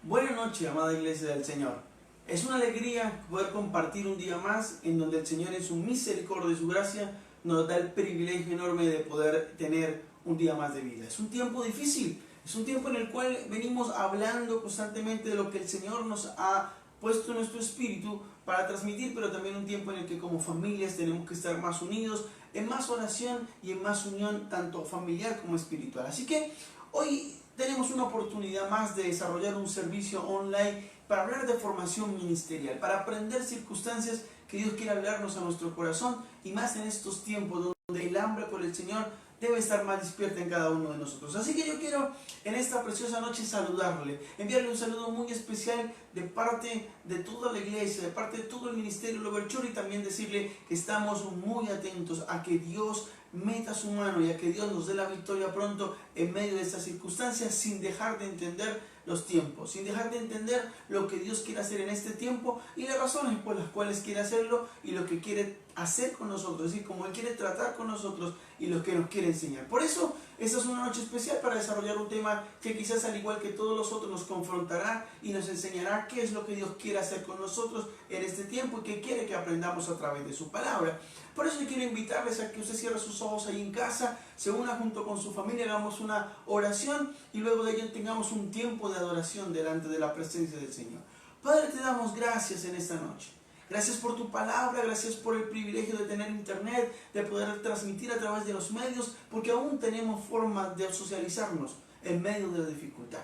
Buenas noches, amada Iglesia del Señor. Es una alegría poder compartir un día más en donde el Señor en su misericordia y su gracia nos da el privilegio enorme de poder tener un día más de vida. Es un tiempo difícil, es un tiempo en el cual venimos hablando constantemente de lo que el Señor nos ha puesto en nuestro espíritu para transmitir, pero también un tiempo en el que como familias tenemos que estar más unidos, en más oración y en más unión tanto familiar como espiritual. Así que hoy tenemos una oportunidad más de desarrollar un servicio online para hablar de formación ministerial, para aprender circunstancias que Dios quiere hablarnos a nuestro corazón, y más en estos tiempos donde el hambre por el Señor debe estar más despierta en cada uno de nosotros. Así que yo quiero en esta preciosa noche saludarle, enviarle un saludo muy especial de parte de toda la iglesia, de parte de todo el ministerio Lover Church, y también decirle que estamos muy atentos a que Dios meta su mano y a que Dios nos dé la victoria pronto en medio de estas circunstancias, sin dejar de entender los tiempos, sin dejar de entender lo que Dios quiere hacer en este tiempo y las razones por las cuales quiere hacerlo y lo que quiere hacer con nosotros, y cómo Él quiere tratar con nosotros y lo que nos quiere enseñar. Por eso, esta es una noche especial para desarrollar un tema que quizás al igual que todos los otros nos confrontará y nos enseñará qué es lo que Dios quiere hacer con nosotros en este tiempo y qué quiere que aprendamos a través de su palabra. Por eso yo quiero invitarles a que usted cierre sus ojos ahí en casa, se una junto con su familia, hagamos una oración y luego de ello tengamos un tiempo de adoración delante de la presencia del Señor. Padre, te damos gracias en esta noche. Gracias por tu palabra, gracias por el privilegio de tener internet, de poder transmitir a través de los medios, porque aún tenemos forma de socializarnos en medio de la dificultad.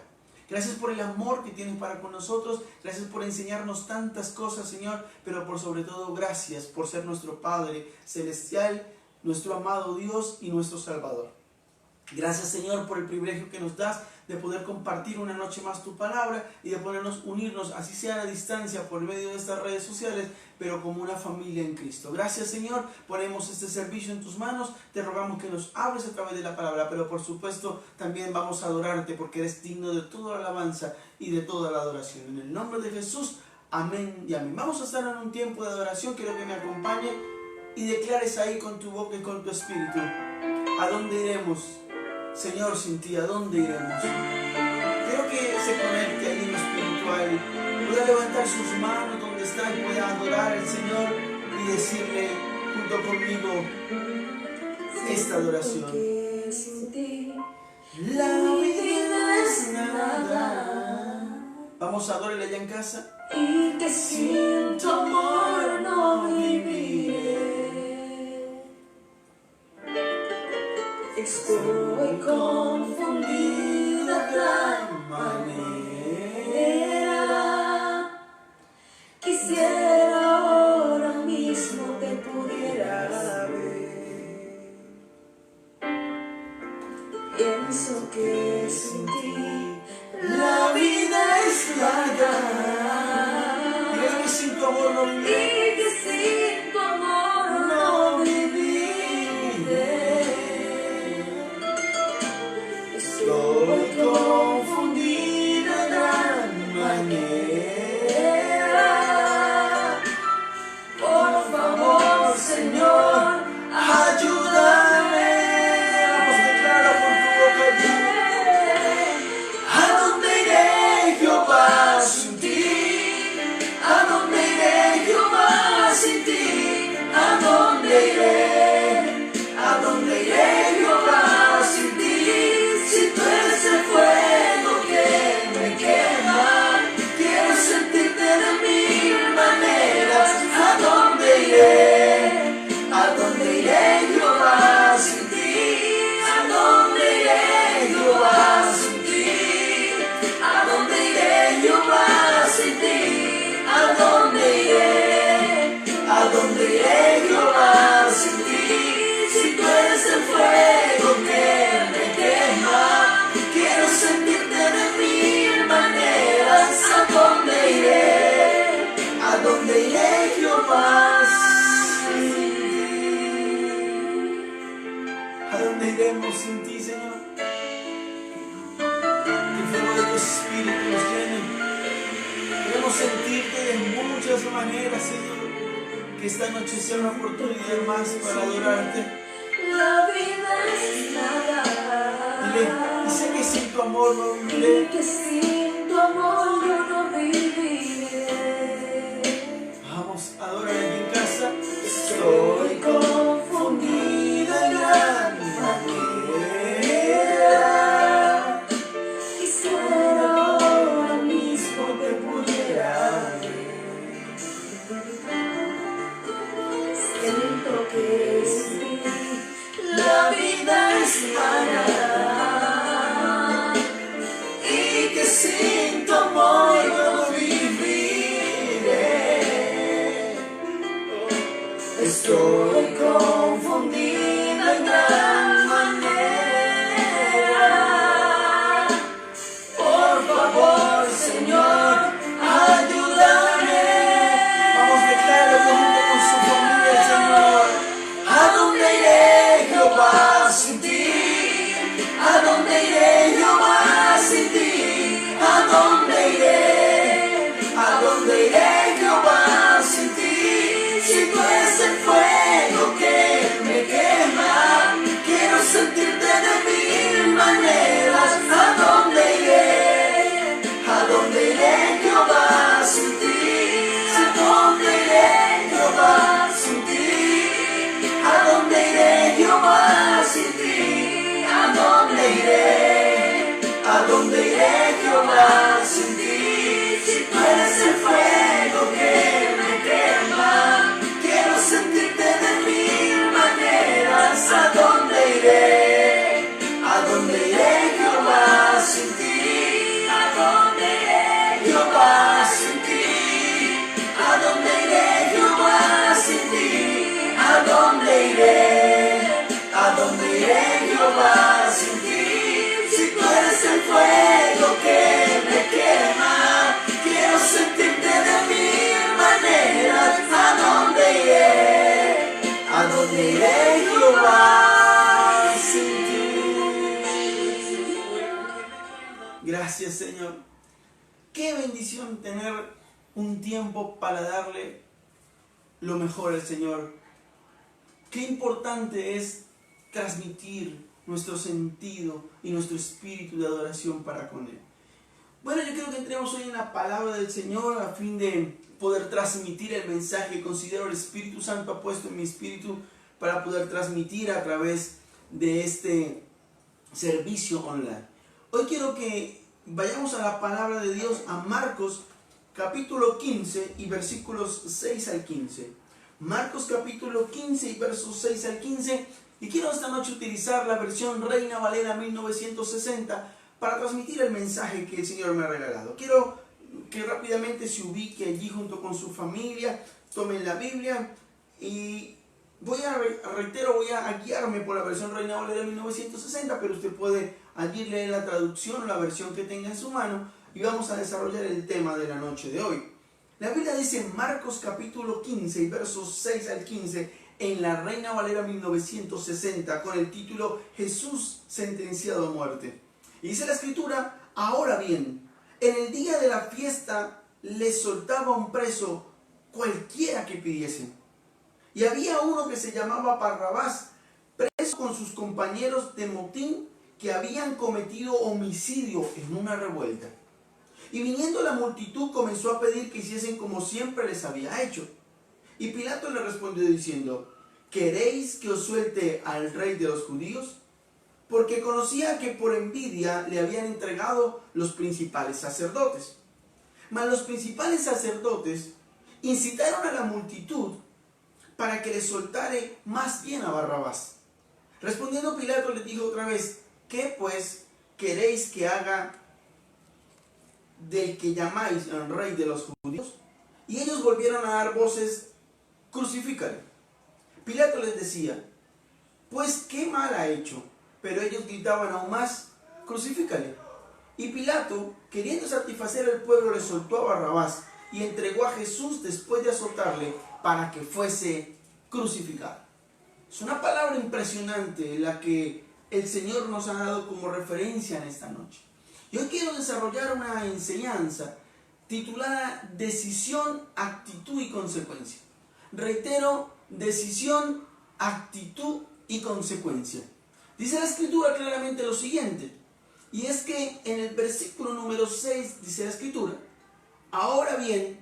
Gracias por el amor que tienes para con nosotros, gracias por enseñarnos tantas cosas, Señor, pero por sobre todo gracias por ser nuestro Padre Celestial, nuestro amado Dios y nuestro Salvador. Gracias, Señor, por el privilegio que nos das de poder compartir una noche más tu palabra y de podernos unirnos, así sea a la distancia, por medio de estas redes sociales, pero como una familia en Cristo. Gracias, Señor, ponemos este servicio en tus manos, te rogamos que nos hables a través de la palabra, pero por supuesto también vamos a adorarte porque eres digno de toda la alabanza y de toda la adoración. En el nombre de Jesús, amén y amén. Vamos a estar en un tiempo de adoración, quiero que me acompañe y declares ahí con tu boca y con tu espíritu, ¿a dónde iremos? Señor, sin ti, ¿a dónde iremos? Quiero que se conecte ahí en lo espiritual, pueda levantar sus manos donde está y pueda adorar al Señor y decirle junto conmigo esta adoración. La vida es nada. Vamos a adorarle allá en casa. Y que sin tu amor no viviré. Estoy confundida de tal manera. Quisiera ahora mismo te pudiera ver. Pienso que sin ti la vida es larga. Creo que sin tu amor no viviré. Y que sin tu amor no viviré. Estoy confundida de gran manera. Por favor, Señor, ayúdame. Vamos, declara con tu boca allí. ¿A dónde iré, Jehová, sin ti? ¿A dónde iré, Jehová, sin ti? ¿A dónde iré? ¿A dónde iré, Jehová, sin ti? Si tú eres el fuego que me quema, quiero sentirte de mil maneras. ¿A dónde iré? ¿A dónde iré, Jehová, sin ti? ¿A dónde iré, Jehová, sin ti? ¿A dónde iré, Jehová, sin ti? ¿A dónde iré? ¿A dónde iré, Jehová, sin ti? Si tú eres el fuego que me quema, quiero sentirte de mil maneras. ¿A dónde iré? ¿A dónde iré, Jehová, sin ti? ¿A dónde iremos sin ti, Señor? Que el fuego de tu espíritu nos llene. Queremos sentirte de muchas maneras, Señor. Que esta noche sea una oportunidad más para adorarte. La vida es nada. Dile, y sé que sin tu amor no viviré. Y que sin tu amor yo no viviré. Vamos, adorar aquí en casa. Estoy confundida en gran manera. Quisiera ahora mismo que pudiera ver. Siento que sin ti la vida es vana y que sin tu amor yo no viviré. Estoy confundida en gran manera. Por favor, Señor, ayúdame. Vamos, declaro junto con su familia, Señor. ¿A dónde iré, Jehová, sin ti? ¿A dónde iré, Jehová, sin ti? ¿A dónde iré? ¿A dónde iré, Jehová, sin ti? Si tú eres el fuego que me quema, quiero sentirte de mil maneras. ¿A dónde iré? ¿A dónde iré, Jehová, sin ti? ¿A dónde iré, Jehová, sin ti? ¿A dónde iré, Jehová, sin ti? ¿A dónde iré? ¿A dónde iré, Jehová, sin ti? Si tú eres el fuego que me quema, quiero sentirte de mil maneras. ¿A dónde iré? ¿A dónde iré, Jehová, sin ti? ¿A dónde iré, Jehová, sin ti? ¿A dónde iré, Jehová, sin ti? ¿A dónde iré? ¿A dónde iré, Jehová, sin ti? Si tú eres el fuego que me quema, quiero sentirte de mil maneras. ¿A dónde iré? ¿A dónde iré, Jehová, sin ti? Gracias, Señor. Qué bendición tener un tiempo para darle lo mejor al Señor. Qué importante es transmitir nuestro sentido y nuestro espíritu de adoración para con Él. Bueno, yo creo que entremos hoy en la palabra del Señor a fin de poder transmitir el mensaje que considero el Espíritu Santo ha puesto en mi espíritu para poder transmitir a través de este servicio online. Hoy quiero que vayamos a la palabra de Dios, a Marcos capítulo 15 y versículos 6 al 15. Marcos capítulo 15 y versos 6 al 15. Y quiero esta noche utilizar la versión Reina Valera 1960 para transmitir el mensaje que el Señor me ha regalado. Quiero que rápidamente se ubique allí junto con su familia, tomen la Biblia y voy a guiarme por la versión Reina Valera 1960, pero usted puede allí leer la traducción o la versión que tenga en su mano y vamos a desarrollar el tema de la noche de hoy. La Biblia dice en Marcos capítulo 15 y versos 6 al 15 en la Reina Valera 1960 con el título Jesús sentenciado a muerte. Y dice la escritura: ahora bien, en el día de la fiesta les soltaba un preso cualquiera que pidiesen. Y había uno que se llamaba Barrabás, preso con sus compañeros de motín que habían cometido homicidio en una revuelta. Y viniendo la multitud comenzó a pedir que hiciesen como siempre les había hecho. Y Pilato le respondió diciendo: ¿queréis que os suelte al rey de los judíos? Porque conocía que por envidia le habían entregado los principales sacerdotes. Mas los principales sacerdotes incitaron a la multitud para que le soltare más bien a Barrabás. Respondiendo Pilato les dijo otra vez: ¿qué pues queréis que haga del que llamáis el rey de los judíos? Y ellos volvieron a dar voces: crucifícale. Pilato les decía: pues qué mal ha hecho. Pero ellos gritaban aún más: crucifícale. Y Pilato, queriendo satisfacer al pueblo, le soltó a Barrabás y entregó a Jesús después de azotarle para que fuese crucificado. Es una palabra impresionante la que el Señor nos ha dado como referencia en esta noche. Yo quiero desarrollar una enseñanza titulada Decisión, Actitud y Consecuencia. Reitero, decisión, actitud y consecuencia. Dice la escritura claramente lo siguiente, y es que en el versículo número número 6 dice la escritura: ahora bien,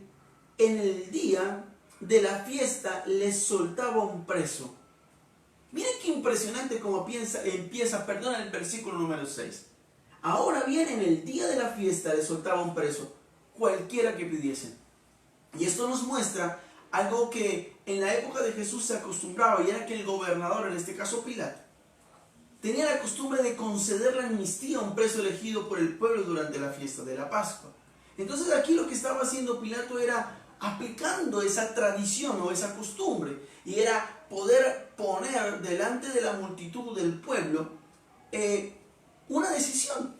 en el día de la fiesta les soltaba un preso. Miren qué impresionante como empieza el versículo número 6. Ahora bien, en el día de la fiesta les soltaba un preso, cualquiera que pidiesen. Y esto nos muestra algo que en la época de Jesús se acostumbraba, y era que el gobernador, en este caso Pilato, tenía la costumbre de conceder la amnistía a un preso elegido por el pueblo durante la fiesta de la Pascua. Entonces aquí lo que estaba haciendo Pilato era aplicando esa tradición o esa costumbre, y era poder poner delante de la multitud del pueblo una decisión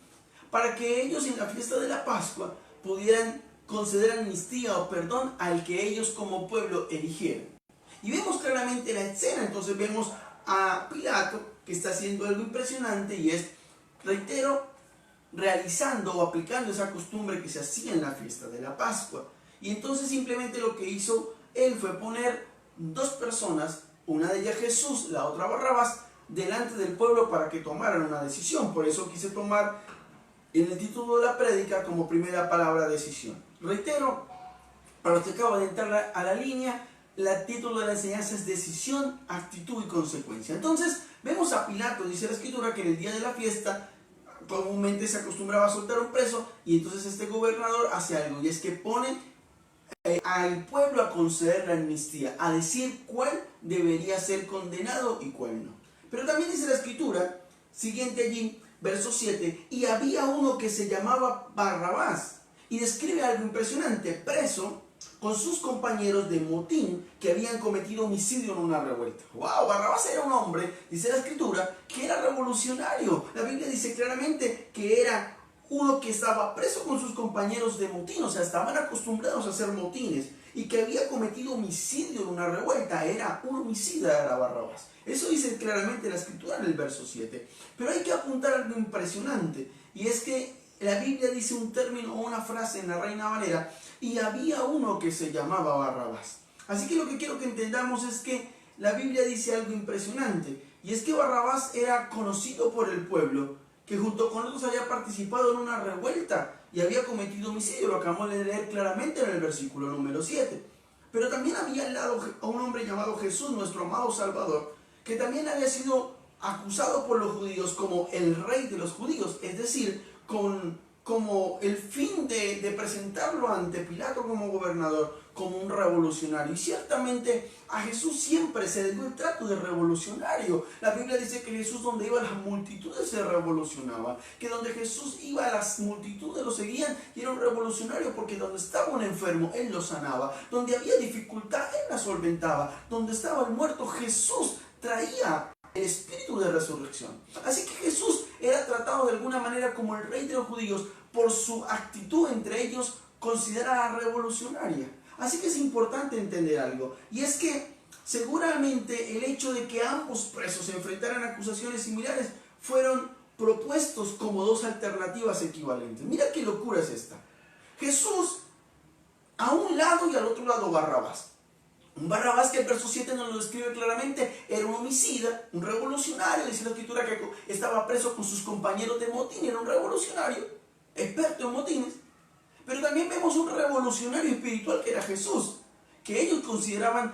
para que ellos en la fiesta de la Pascua pudieran conceder amnistía o perdón al que ellos como pueblo eligieran. Y vemos claramente la escena. Entonces vemos a Pilato que está haciendo algo impresionante, y es, reitero, realizando o aplicando esa costumbre que se hacía en la fiesta de la Pascua. Y entonces simplemente lo que hizo él fue poner dos personas, una de ellas Jesús, la otra Barrabás, delante del pueblo para que tomaran una decisión. Por eso quise tomar en el título de la prédica como primera palabra decisión. Reitero, para los que acaban de entrar a la línea, el título de la enseñanza es decisión, actitud y consecuencia. Entonces vemos a Pilato, dice la escritura, que en el día de la fiesta comúnmente se acostumbraba a soltar un preso, y entonces este gobernador hace algo, y es que pone al pueblo a conceder la amnistía, a decir cuál debería ser condenado y cuál no. Pero también dice la escritura, siguiente allí, verso 7, y había uno que se llamaba Barrabás, y describe algo impresionante: preso con sus compañeros de motín que habían cometido homicidio en una revuelta. ¡Wow! Barrabás era un hombre, dice la escritura, que era revolucionario. La Biblia dice claramente que era uno que estaba preso con sus compañeros de motín, o sea, estaban acostumbrados a hacer motines, y que había cometido homicidio en una revuelta. Era un homicida, era Barrabás. Eso dice claramente la escritura en el verso 7. Pero hay que apuntar algo impresionante, y es que la Biblia dice un término o una frase en la Reina Valera: y había uno que se llamaba Barrabás. Así que lo que quiero que entendamos es que la Biblia dice algo impresionante, y es que Barrabás era conocido por el pueblo, que junto con otros había participado en una revuelta y había cometido homicidio. Lo acabamos de leer claramente en el versículo número 7. Pero también había al lado a un hombre llamado Jesús, nuestro amado Salvador, que también había sido acusado por los judíos como el rey de los judíos, es decir, como el fin de presentarlo ante Pilato como gobernador, como un revolucionario. Y ciertamente a Jesús siempre se le dio el trato de revolucionario. La Biblia dice que Jesús, donde iba, las multitudes se revolucionaban, que donde Jesús iba, las multitudes lo seguían, y era un revolucionario porque donde estaba un enfermo, él lo sanaba, donde había dificultad, él la solventaba, donde estaba el muerto, Jesús traía el espíritu de resurrección. Así que Jesús era tratado de alguna manera como el rey de los judíos por su actitud entre ellos considerada revolucionaria. Así que es importante entender algo, y es que seguramente el hecho de que ambos presos se enfrentaran a acusaciones similares fueron propuestos como dos alternativas equivalentes. Mira qué locura es esta. Jesús a un lado y al otro lado Barrabás. Un Barrabás que el verso 7 nos lo describe claramente: era un homicida, un revolucionario. Dice la escritura que estaba preso con sus compañeros de motín, era un revolucionario, experto en motines. Pero también vemos un revolucionario espiritual que era Jesús, que ellos consideraban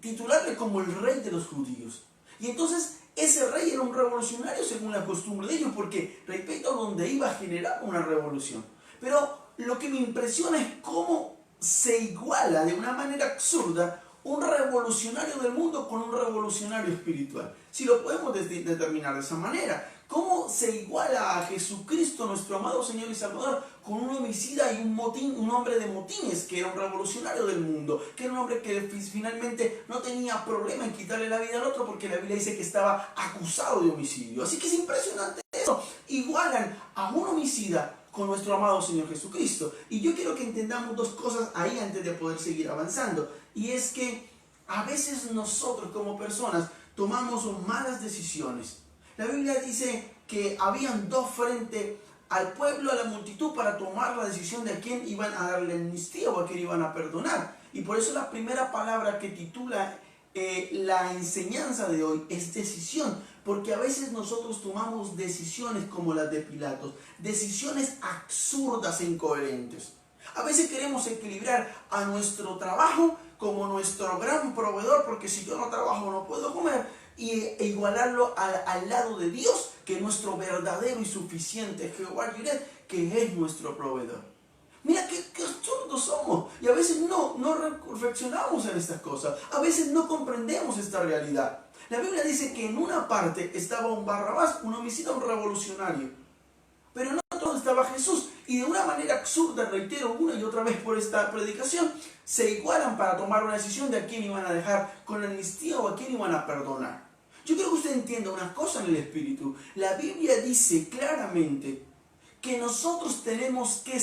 titularle como el rey de los judíos. Y entonces ese rey era un revolucionario según la costumbre de ellos, porque, repito, donde iba a generar una revolución. Pero lo que me impresiona es cómo se iguala de una manera absurda un revolucionario del mundo con un revolucionario espiritual. Si lo podemos determinar de esa manera. ¿Cómo se iguala a Jesucristo, nuestro amado Señor y Salvador, con un homicida y un hombre de motines, que era un revolucionario del mundo, que era un hombre que finalmente no tenía problema en quitarle la vida al otro, porque la Biblia dice que estaba acusado de homicidio? Así que es impresionante eso. Igualan a un homicida con nuestro amado Señor Jesucristo. Y yo quiero que entendamos dos cosas ahí antes de poder seguir avanzando. Y es que a veces nosotros como personas tomamos malas decisiones. La Biblia dice que habían dos frente al pueblo, a la multitud, para tomar la decisión de a quién iban a darle amnistía o a quién iban a perdonar. Y por eso la primera palabra que titula la enseñanza de hoy es decisión, Porque a veces nosotros tomamos decisiones como las de Pilatos, decisiones absurdas e incoherentes. A veces queremos equilibrar a nuestro trabajo como nuestro gran proveedor, porque si yo no trabajo no puedo comer, e igualarlo al lado de Dios, que es nuestro verdadero y suficiente Jehová Jireh, que es nuestro proveedor. Mira qué absurdos somos, y a veces no reflexionamos en estas cosas, a veces no comprendemos esta realidad. La Biblia dice que en una parte estaba un Barrabás, un homicida, un revolucionario, pero en otro estaba Jesús, y de una manera absurda, reitero una y otra vez por esta predicación, se igualan para tomar una decisión de a quién iban a dejar con la amnistía o a quién iban a perdonar. Yo quiero que usted entienda una cosa en el Espíritu. La Biblia dice claramente que nosotros tenemos que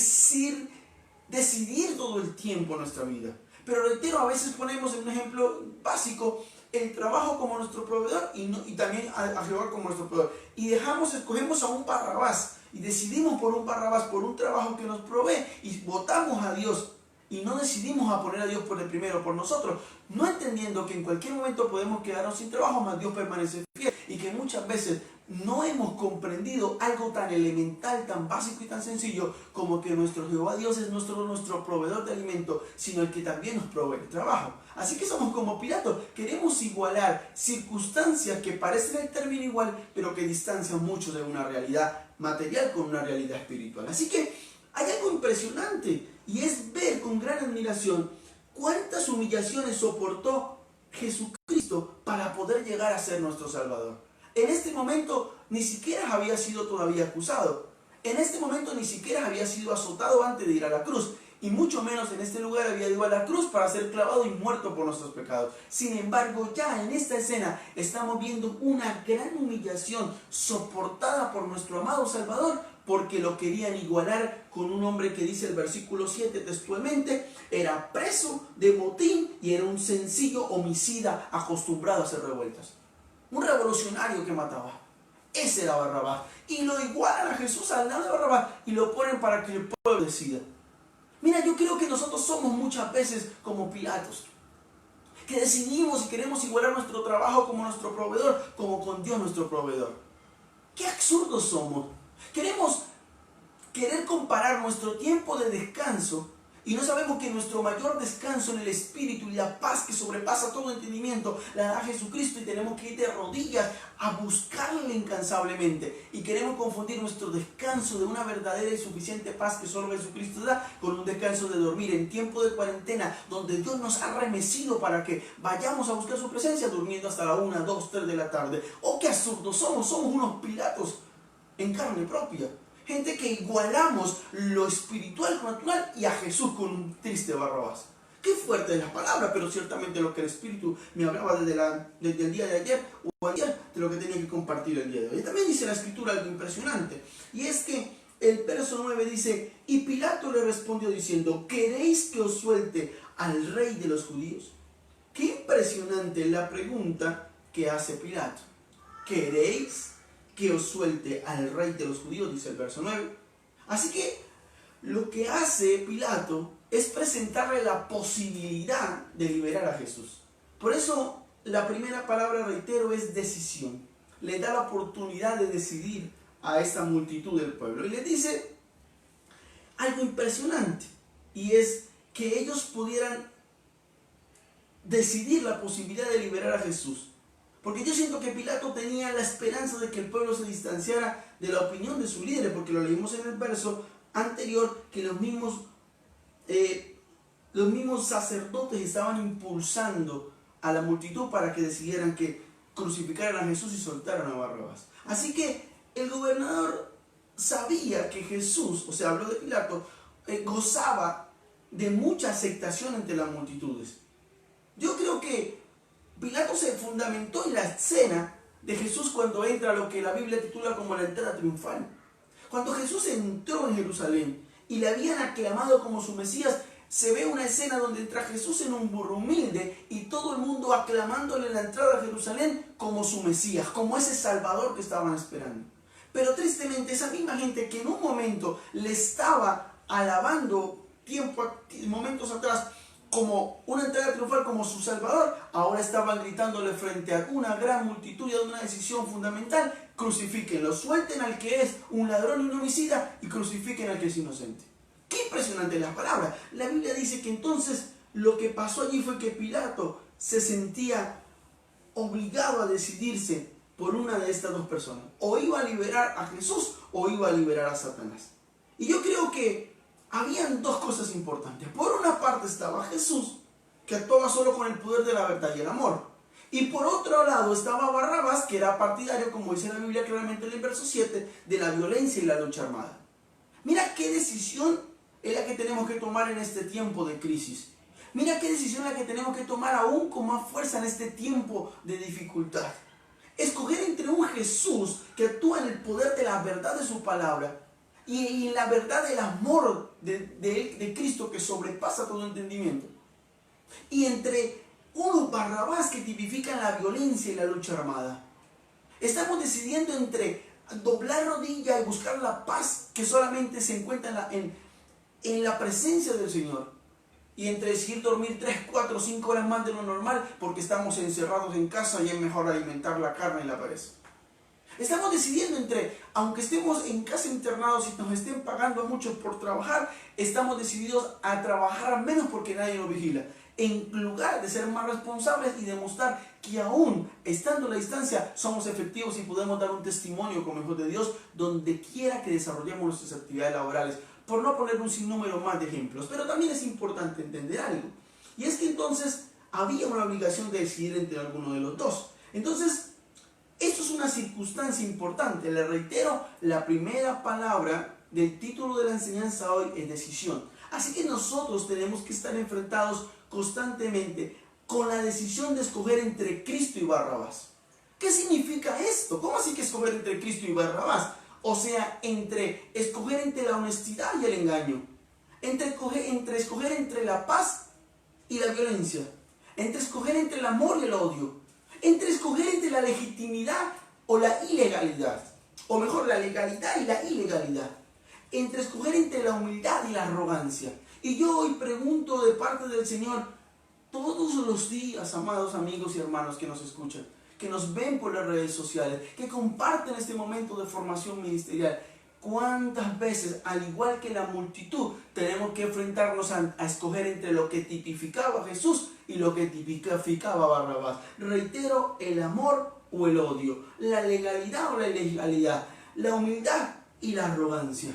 decidir todo el tiempo nuestra vida. Pero reitero, a veces ponemos en un ejemplo básico el trabajo como nuestro proveedor y también a Jehová como nuestro proveedor. Y escogemos a un Barrabás y decidimos por un Barrabás, por un trabajo que nos provee, y votamos a Dios. Y no decidimos a poner a Dios por el primero, por nosotros, no entendiendo que en cualquier momento podemos quedarnos sin trabajo, mas Dios permanece fiel, y que muchas veces no hemos comprendido algo tan elemental, tan básico y tan sencillo como que nuestro Jehová Dios es nuestro proveedor de alimento, sino el que también nos provee el trabajo. Así que somos como Pilato, queremos igualar circunstancias que parecen el término igual, pero que distancian mucho de una realidad material con una realidad espiritual. Así que hay algo impresionante, y es ver con gran admiración cuántas humillaciones soportó Jesucristo para poder llegar a ser nuestro Salvador. En este momento ni siquiera había sido todavía acusado. En este momento ni siquiera había sido azotado antes de ir a la cruz. Y mucho menos en este lugar había ido a la cruz para ser clavado y muerto por nuestros pecados. Sin embargo, ya en esta escena estamos viendo una gran humillación soportada por nuestro amado Salvador, porque lo querían igualar con un hombre que dice el versículo 7 textualmente, era preso de motín y era un sencillo homicida acostumbrado a hacer revueltas. Un revolucionario que mataba. Ese era Barrabás. Y lo igualan a Jesús al lado de Barrabás y lo ponen para que el pueblo decida. Mira, yo creo que nosotros somos muchas veces como Pilatos, que decidimos y queremos igualar nuestro trabajo como nuestro proveedor, como con Dios nuestro proveedor. ¡Qué absurdos somos! Queremos comparar nuestro tiempo de descanso y no sabemos que nuestro mayor descanso en el Espíritu y la paz que sobrepasa todo entendimiento la da Jesucristo, y tenemos que ir de rodillas a buscarle incansablemente, y queremos confundir nuestro descanso de una verdadera y suficiente paz que solo Jesucristo da con un descanso de dormir en tiempo de cuarentena, donde Dios nos ha remecido para que vayamos a buscar su presencia durmiendo hasta la 1, 2, 3 de la tarde. ¡Oh, qué absurdos somos! Somos unos Pilatos en carne propia. Gente que igualamos lo espiritual con lo natural, y a Jesús con un triste Barrabás. Qué fuerte es la palabra, pero ciertamente lo que el Espíritu me hablaba desde el día de ayer o ayer, de lo que tenía que compartir el día de hoy. Y también dice la Escritura algo impresionante, y es que el verso 9 dice: y Pilato le respondió diciendo, ¿queréis que os suelte al rey de los judíos? Qué impresionante la pregunta que hace Pilato. ¿Queréis que os suelte al rey de los judíos? Dice el verso 9. Así que lo que hace Pilato es presentarle la posibilidad de liberar a Jesús. Por eso la primera palabra, reitero, es decisión. Le da la oportunidad de decidir a esta multitud del pueblo. Y le dice algo impresionante, y es que ellos pudieran decidir la posibilidad de liberar a Jesús. Porque yo siento que Pilato tenía la esperanza de que el pueblo se distanciara de la opinión de su líder, porque lo leímos en el verso anterior, que los mismos sacerdotes estaban impulsando a la multitud para que decidieran que crucificaran a Jesús y soltaran a Barrabás. Así que el gobernador sabía que Jesús, o sea, habló de Pilato, gozaba de mucha aceptación entre las multitudes. Yo creo que Pilato se fundamentó en la escena de Jesús cuando entra a lo que la Biblia titula como la entrada triunfal. Cuando Jesús entró en Jerusalén y le habían aclamado como su Mesías, se ve una escena donde entra Jesús en un burro humilde y todo el mundo aclamándole en la entrada a Jerusalén como su Mesías, como ese Salvador que estaban esperando. Pero tristemente esa misma gente que en un momento le estaba alabando momentos atrás, como una entrega triunfal como su Salvador, ahora estaban gritándole frente a una gran multitud y a una decisión fundamental: crucifíquenlo, suelten al que es un ladrón y un homicida y crucifiquen al que es inocente. Qué impresionante las palabras. La Biblia dice que entonces lo que pasó allí fue que Pilato se sentía obligado a decidirse por una de estas dos personas. O iba a liberar a Jesús o iba a liberar a Satanás. Y yo creo que habían dos cosas importantes. Por una parte estaba Jesús, que actuaba solo con el poder de la verdad y el amor. Y por otro lado estaba Barrabás, que era partidario, como dice la Biblia claramente en el verso 7, de la violencia y la lucha armada. Mira qué decisión es la que tenemos que tomar en este tiempo de crisis. Mira qué decisión es la que tenemos que tomar aún con más fuerza en este tiempo de dificultad. Escoger entre un Jesús que actúa en el poder de la verdad de su palabra y en la verdad del amor de Cristo que sobrepasa todo entendimiento. Y entre un Barrabás que tipifica la violencia y la lucha armada. Estamos decidiendo entre doblar rodilla y buscar la paz que solamente se encuentra en la presencia del Señor. Y entre decidir dormir 3, 4, 5 horas más de lo normal porque estamos encerrados en casa y es mejor alimentar la carne y la pereza. Estamos decidiendo entre, aunque estemos en casa internados y nos estén pagando a muchos por trabajar, estamos decididos a trabajar menos porque nadie nos vigila, en lugar de ser más responsables y demostrar que aún estando a la distancia somos efectivos y podemos dar un testimonio como hijos de Dios donde quiera que desarrollemos nuestras actividades laborales, por no poner un sinnúmero más de ejemplos. Pero también es importante entender algo, y es que entonces había una obligación de decidir entre alguno de los dos. Entonces, esto es una circunstancia importante. Le reitero, la primera palabra del título de la enseñanza hoy es decisión. Así que nosotros tenemos que estar enfrentados constantemente con la decisión de escoger entre Cristo y Barrabás. ¿Qué significa esto? ¿Cómo así que escoger entre Cristo y Barrabás? O sea, entre escoger entre la honestidad y el engaño, entre escoger entre la paz y la violencia, entre escoger entre el amor y el odio, entre escoger entre la legitimidad o la ilegalidad, o mejor, la legalidad y la ilegalidad, entre escoger entre la humildad y la arrogancia. Y yo hoy pregunto de parte del Señor, todos los días, amados amigos y hermanos que nos escuchan, que nos ven por las redes sociales, que comparten este momento de formación ministerial, ¿cuántas veces, al igual que la multitud, tenemos que enfrentarnos a escoger entre lo que tipificaba a Jesús y lo que tipificaba a Barrabás? Reitero, el amor o el odio, la legalidad o la ilegalidad, la humildad y la arrogancia.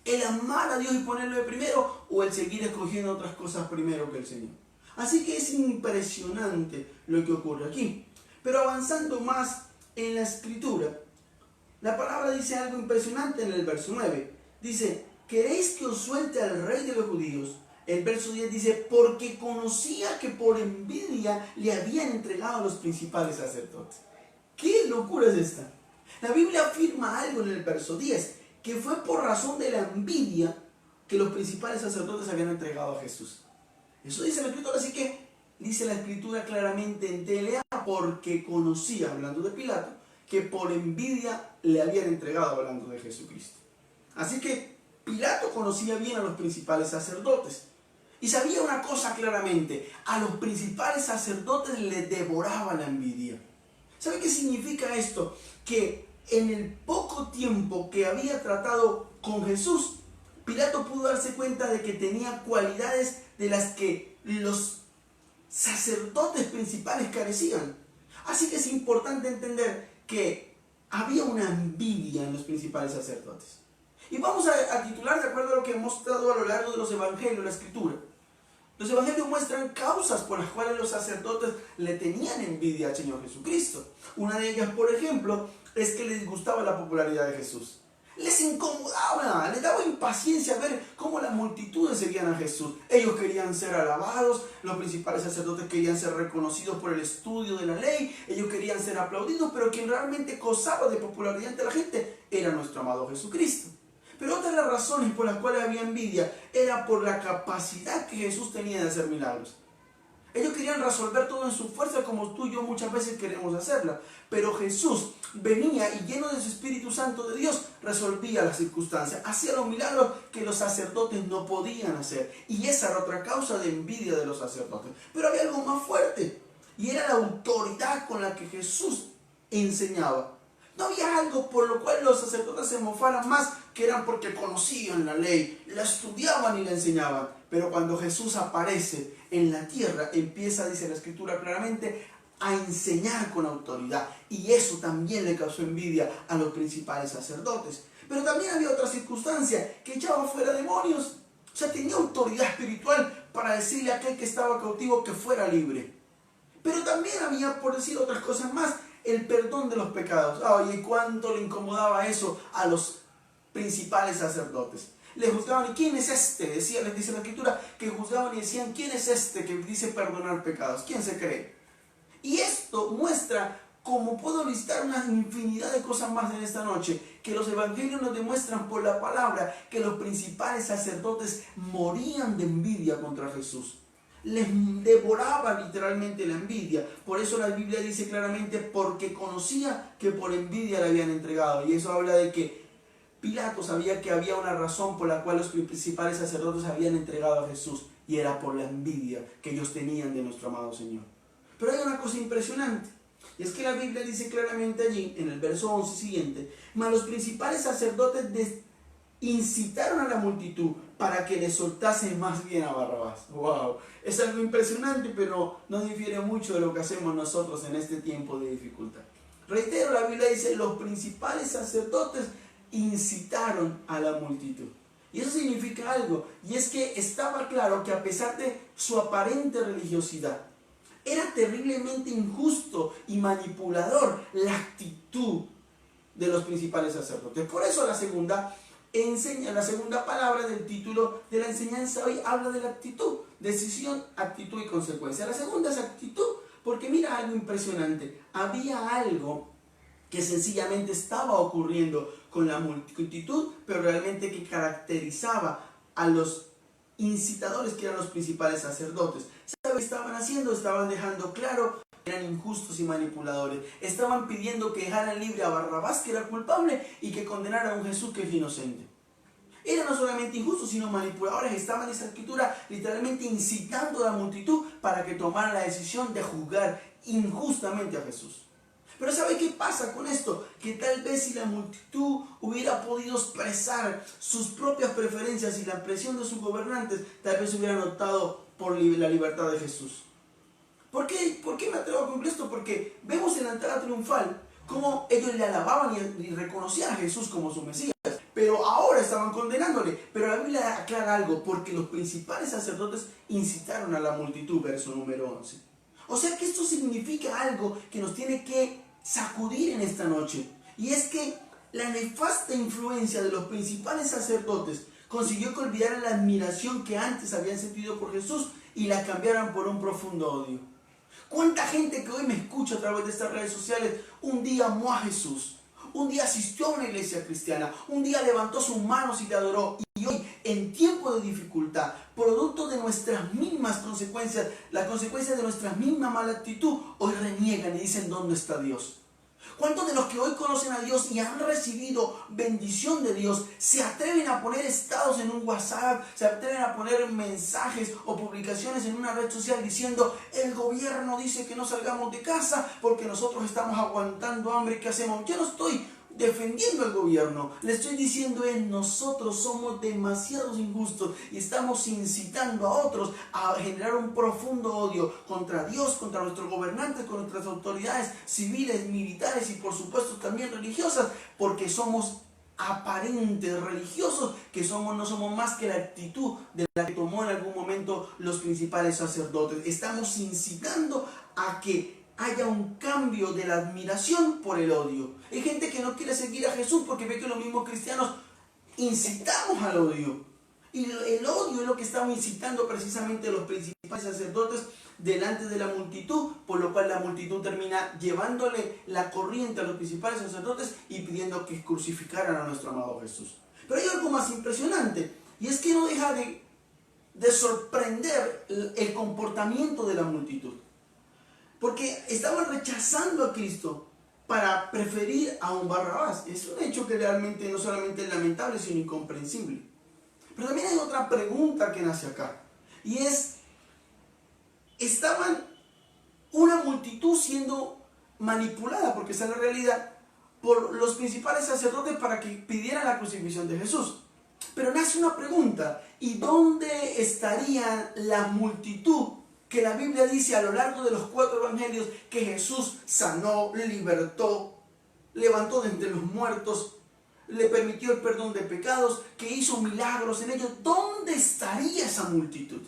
El amar a Dios y ponerlo de primero, o el seguir escogiendo otras cosas primero que el Señor. Así que es impresionante lo que ocurre aquí. Pero avanzando más en la escritura, la palabra dice algo impresionante en el verso 9. Dice, ¿queréis que os suelte al rey de los judíos? El verso 10 dice, porque conocía que por envidia le habían entregado a los principales sacerdotes. ¿Qué locura es esta? La Biblia afirma algo en el verso 10, que fue por razón de la envidia que los principales sacerdotes habían entregado a Jesús. Eso dice la Escritura, así que dice la Escritura claramente en TLA, porque conocía, hablando de Pilato, que por envidia le habían entregado, hablando de Jesucristo. Así que Pilato conocía bien a los principales sacerdotes. Y sabía una cosa claramente, a los principales sacerdotes les devoraba la envidia. ¿Sabe qué significa esto? Que en el poco tiempo que había tratado con Jesús, Pilato pudo darse cuenta de que tenía cualidades de las que los sacerdotes principales carecían. Así que es importante entender que había una envidia en los principales sacerdotes. Y vamos a titular de acuerdo a lo que hemos mostrado a lo largo de los evangelios, la escritura. Los evangelios muestran causas por las cuales los sacerdotes le tenían envidia al Señor Jesucristo. Una de ellas, por ejemplo, es que les gustaba la popularidad de Jesús. Les incomodaba, les daba impaciencia ver cómo las multitudes seguían a Jesús. Ellos querían ser alabados, los principales sacerdotes querían ser reconocidos por el estudio de la ley, ellos querían ser aplaudidos, pero quien realmente gozaba de popularidad entre la gente era nuestro amado Jesucristo. Pero otra de las razones por las cuales había envidia era por la capacidad que Jesús tenía de hacer milagros. Ellos querían resolver todo en su fuerza como tú y yo muchas veces queremos hacerla. Pero Jesús venía y lleno de su Espíritu Santo de Dios resolvía las circunstancias. Hacía los milagros que los sacerdotes no podían hacer. Y esa era otra causa de envidia de los sacerdotes. Pero había algo más fuerte. Y era la autoridad con la que Jesús enseñaba. No había algo por lo cual los sacerdotes se mofaran más que eran porque conocían la ley, la estudiaban y la enseñaban. Pero cuando Jesús aparece en la tierra, empieza, dice la Escritura claramente, a enseñar con autoridad. Y eso también le causó envidia a los principales sacerdotes. Pero también había otra circunstancia, que echaba fuera demonios. O sea, tenía autoridad espiritual para decirle a aquel que estaba cautivo que fuera libre. Pero también había, por decir otras cosas más, el perdón de los pecados. Oye, ¿cuánto le incomodaba eso a los principales sacerdotes? Le juzgaban, ¿y quién es este? Les dice la Escritura, que juzgaban y decían, ¿quién es este que dice perdonar pecados? ¿Quién se cree? Y esto muestra, como puedo listar una infinidad de cosas más en esta noche, que los evangelios nos demuestran por la palabra que los principales sacerdotes morían de envidia contra Jesús. Les devoraba literalmente la envidia. Por eso la Biblia dice claramente, porque conocía que por envidia le habían entregado. Y eso habla de que Pilato sabía que había una razón por la cual los principales sacerdotes habían entregado a Jesús. Y era por la envidia que ellos tenían de nuestro amado Señor. Pero hay una cosa impresionante. Y es que la Biblia dice claramente allí, en el verso 11 siguiente, mas los principales sacerdotes incitaron a la multitud para que le soltasen más bien a Barrabás. ¡Wow! Es algo impresionante, pero no difiere mucho de lo que hacemos nosotros en este tiempo de dificultad. Reitero, la Biblia dice, los principales sacerdotes incitaron a la multitud. Y eso significa algo, y es que estaba claro que a pesar de su aparente religiosidad, era terriblemente injusto y manipulador la actitud de los principales sacerdotes. Por eso la segunda palabra del título de la enseñanza hoy habla de la actitud, decisión, actitud y consecuencia. La segunda es actitud, porque mira algo impresionante, había algo que sencillamente estaba ocurriendo con la multitud, pero realmente que caracterizaba a los incitadores que eran los principales sacerdotes. ¿Saben qué estaban haciendo? Estaban dejando claro que eran injustos y manipuladores. Estaban pidiendo que dejaran libre a Barrabás, que era culpable, y que condenaran a un Jesús que es inocente. Eran no solamente injustos, sino manipuladores. Estaban en esa escritura literalmente incitando a la multitud para que tomara la decisión de juzgar injustamente a Jesús. Pero ¿sabe qué pasa con esto? Que tal vez si la multitud hubiera podido expresar sus propias preferencias y la presión de sus gobernantes, tal vez hubieran optado por la libertad de Jesús. ¿Por qué me atrevo a concluir esto? Porque vemos en la entrada triunfal cómo ellos le alababan y reconocían a Jesús como su Mesías. Pero ahora estaban condenándole. Pero la Biblia aclara algo, porque los principales sacerdotes incitaron a la multitud, verso número 11. O sea que esto significa algo que nos tiene que sacudir en esta noche. Y es que la nefasta influencia de los principales sacerdotes consiguió que olvidaran la admiración que antes habían sentido por Jesús y la cambiaran por un profundo odio. ¿Cuánta gente que hoy me escucha a través de estas redes sociales un día amó a Jesús? Un día asistió a una iglesia cristiana, un día levantó sus manos y le adoró, y hoy, en tiempo de dificultad, producto de nuestras mismas consecuencias, las consecuencias de nuestra misma mala actitud, hoy reniegan y dicen, ¿dónde está Dios? ¿Cuántos de los que hoy conocen a Dios y han recibido bendición de Dios se atreven a poner estados en un WhatsApp, se atreven a poner mensajes o publicaciones en una red social diciendo, el gobierno dice que no salgamos de casa porque nosotros estamos aguantando hambre, ¿qué hacemos? Yo no estoy defendiendo al gobierno, le estoy diciendo nosotros somos demasiados injustos y estamos incitando a otros a generar un profundo odio contra Dios, contra nuestros gobernantes, contra nuestras autoridades civiles, militares y por supuesto también religiosas, porque somos aparentes religiosos, que no somos más que la actitud de la que tomó en algún momento los principales sacerdotes. Estamos incitando a que haya un cambio de la admiración por el odio. Hay gente que no quiere seguir a Jesús porque ve que los mismos cristianos incitamos al odio. Y el odio es lo que estamos incitando precisamente los principales sacerdotes delante de la multitud, por lo cual la multitud termina llevándole la corriente a los principales sacerdotes y pidiendo que crucificaran a nuestro amado Jesús. Pero hay algo más impresionante, y es que no deja de de sorprender el comportamiento de la multitud. Porque estaban rechazando a Cristo para preferir a un Barrabás. Es un hecho que realmente no solamente es lamentable, sino incomprensible. Pero también hay otra pregunta que nace acá. Y es, estaban una multitud siendo manipulada, porque esa es la realidad, por los principales sacerdotes para que pidieran la crucifixión de Jesús. Pero nace una pregunta, ¿y dónde estaría la multitud que la Biblia dice a lo largo de los 4 evangelios que Jesús sanó, libertó, levantó de entre los muertos, le permitió el perdón de pecados, que hizo milagros en ellos? ¿Dónde estaría esa multitud?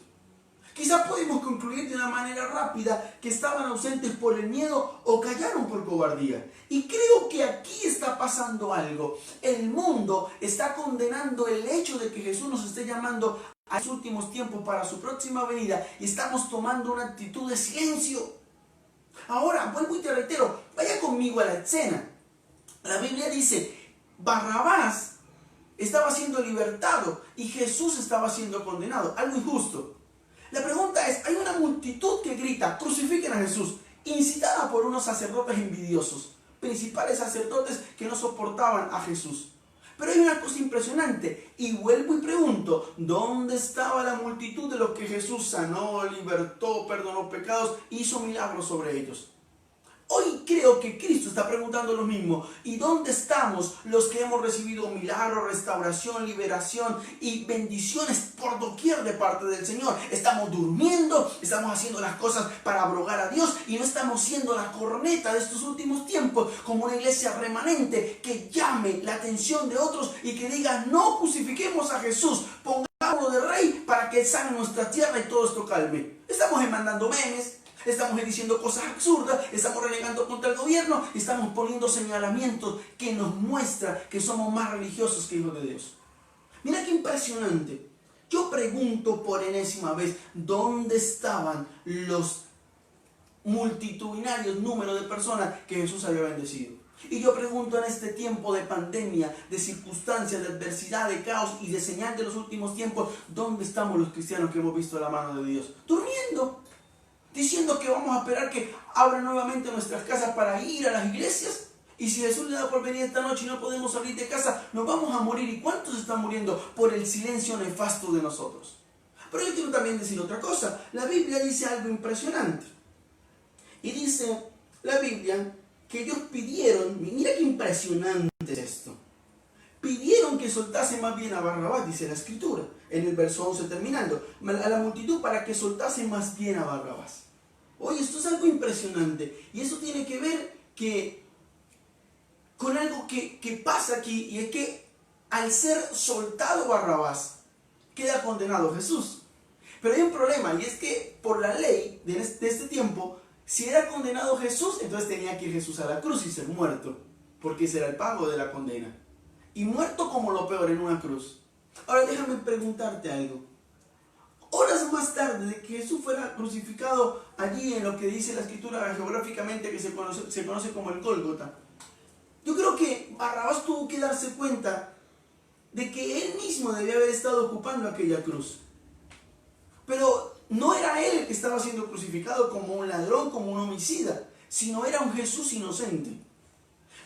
Quizás podemos concluir de una manera rápida que estaban ausentes por el miedo o callaron por cobardía. Y creo que aquí está pasando algo. El mundo está condenando el hecho de que Jesús nos esté llamando a los últimos tiempos para su próxima venida y estamos tomando una actitud de silencio. Ahora, vuelvo y te reitero, vaya conmigo a la escena. La Biblia dice, Barrabás estaba siendo libertado y Jesús estaba siendo condenado. Algo injusto. La pregunta es, hay una multitud que grita, crucifiquen a Jesús, incitada por unos sacerdotes envidiosos, principales sacerdotes que no soportaban a Jesús. Pero hay una cosa impresionante, y vuelvo y pregunto, ¿dónde estaba la multitud de los que Jesús sanó, libertó, perdonó pecados, hizo milagros sobre ellos? Hoy creo que Cristo está preguntando lo mismo. ¿Y dónde estamos los que hemos recibido milagros, restauración, liberación y bendiciones por doquier de parte del Señor? Estamos durmiendo, estamos haciendo las cosas para abrogar a Dios y no estamos siendo la corneta de estos últimos tiempos como una iglesia remanente que llame la atención de otros y que diga, no crucifiquemos a Jesús, pongámoslo de rey para que sane nuestra tierra y todo esto calme. Estamos mandando memes, estamos diciendo cosas absurdas, estamos renegando contra el gobierno, estamos poniendo señalamientos que nos muestran que somos más religiosos que hijos de Dios. Mira qué impresionante. Yo pregunto por enésima vez, ¿dónde estaban los multitudinarios números de personas que Jesús había bendecido? Y yo pregunto en este tiempo de pandemia, de circunstancias, de adversidad, de caos y de señal de los últimos tiempos, ¿dónde estamos los cristianos que hemos visto la mano de Dios? Durmiendo. Diciendo que vamos a esperar que abran nuevamente nuestras casas para ir a las iglesias. Y si Jesús le da por venir esta noche y no podemos salir de casa, nos vamos a morir. ¿Y cuántos están muriendo por el silencio nefasto de nosotros? Pero yo quiero también decir otra cosa. La Biblia dice algo impresionante. Y dice la Biblia que ellos pidieron, mira qué impresionante es esto. Pidieron que soltase más bien a Barrabás, dice la Escritura, en el verso 11 terminando, a la multitud para que soltase más bien a Barrabás. Oye, esto es algo impresionante y eso tiene que ver con algo que pasa aquí, y es que al ser soltado Barrabás, queda condenado Jesús. Pero hay un problema, y es que por la ley de este tiempo, si era condenado Jesús, entonces tenía que ir Jesús a la cruz y ser muerto, porque ese era el pago de la condena. Y muerto como lo peor, en una cruz. Ahora déjame preguntarte algo. Horas más tarde de que Jesús fuera crucificado allí en lo que dice la Escritura geográficamente que se conoce como el Gólgota, yo creo que Barrabás tuvo que darse cuenta de que él mismo debía haber estado ocupando aquella cruz. Pero no era él el que estaba siendo crucificado como un ladrón, como un homicida, sino era un Jesús inocente.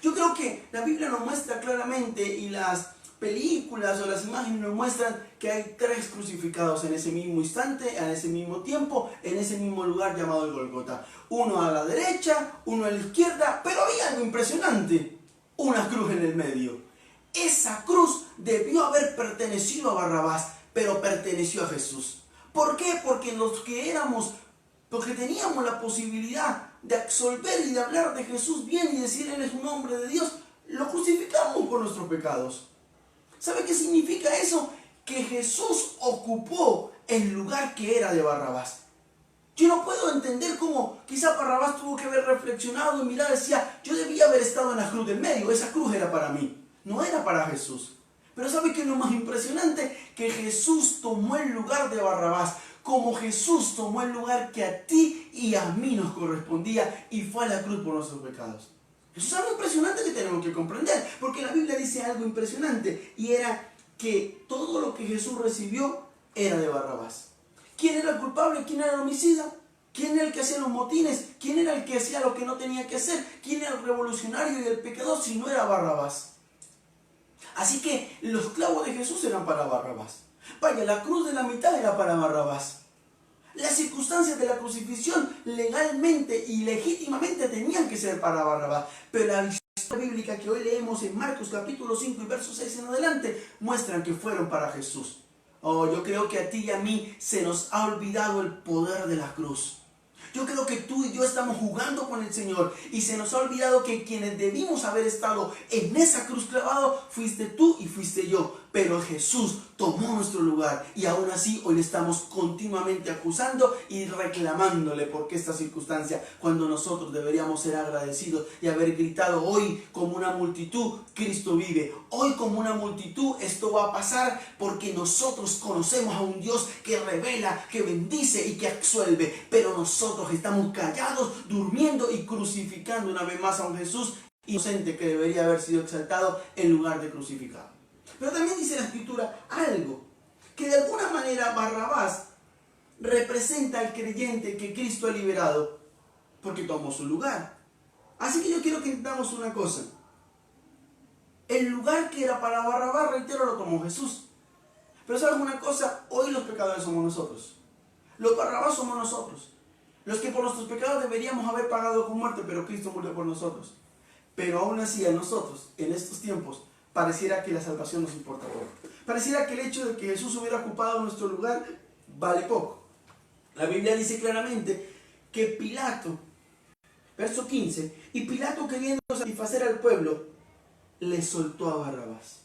Yo creo que la Biblia nos muestra claramente, y las películas o las imágenes nos muestran que hay 3 crucificados en ese mismo instante, en ese mismo tiempo, en ese mismo lugar llamado el Gólgota. Uno a la derecha, uno a la izquierda, pero había algo impresionante, una cruz en el medio. Esa cruz debió haber pertenecido a Barrabás, pero perteneció a Jesús. ¿Por qué? Porque porque teníamos la posibilidad de absolver y de hablar de Jesús bien y decir Él es un hombre de Dios, lo crucificamos por nuestros pecados. ¿Sabe qué significa eso? Que Jesús ocupó el lugar que era de Barrabás. Yo no puedo entender cómo quizá Barrabás tuvo que haber reflexionado y mirar, decía, yo debía haber estado en la cruz del medio, esa cruz era para mí, no era para Jesús. Pero ¿sabe qué es lo más impresionante? Que Jesús tomó el lugar de Barrabás, como Jesús tomó el lugar que a ti y a mí nos correspondía y fue a la cruz por nuestros pecados. Eso es algo impresionante que tenemos que comprender, porque la Biblia dice algo impresionante, y era que todo lo que Jesús recibió era de Barrabás. ¿Quién era el culpable? ¿Quién era el homicida? ¿Quién era el que hacía los motines? ¿Quién era el que hacía lo que no tenía que hacer? ¿Quién era el revolucionario y el pecador si no era Barrabás? Así que los clavos de Jesús eran para Barrabás. Vaya, la cruz de la mitad era para Barrabás. Las circunstancias de la crucifixión legalmente y legítimamente tenían que ser para Barrabás. Pero la visión bíblica que hoy leemos en Marcos capítulo 5 y verso 6 en adelante muestran que fueron para Jesús. Oh, yo creo que a ti y a mí se nos ha olvidado el poder de la cruz. Yo creo que tú y yo estamos jugando con el Señor y se nos ha olvidado que quienes debimos haber estado en esa cruz clavado fuiste tú y fuiste yo. Pero Jesús tomó nuestro lugar y aún así hoy le estamos continuamente acusando y reclamándole por esta circunstancia, cuando nosotros deberíamos ser agradecidos y haber gritado hoy como una multitud: Cristo vive. Hoy como una multitud esto va a pasar porque nosotros conocemos a un Dios que revela, que bendice y que absuelve. Pero nosotros estamos callados, durmiendo y crucificando una vez más a un Jesús inocente que debería haber sido exaltado en lugar de crucificado. Pero también dice la Escritura algo, que de alguna manera Barrabás representa al creyente que Cristo ha liberado porque tomó su lugar. Así que yo quiero que entendamos una cosa. El lugar que era para Barrabás, reitero, lo tomó Jesús. Pero ¿sabes una cosa? Hoy los pecadores somos nosotros. Los Barrabás somos nosotros. Los que por nuestros pecados deberíamos haber pagado con muerte, pero Cristo murió por nosotros. Pero aún así a nosotros, en estos tiempos, pareciera que la salvación nos importa poco. Pareciera que el hecho de que Jesús hubiera ocupado nuestro lugar vale poco. La Biblia dice claramente que Pilato, verso 15, y Pilato, queriendo satisfacer al pueblo, le soltó a Barrabás.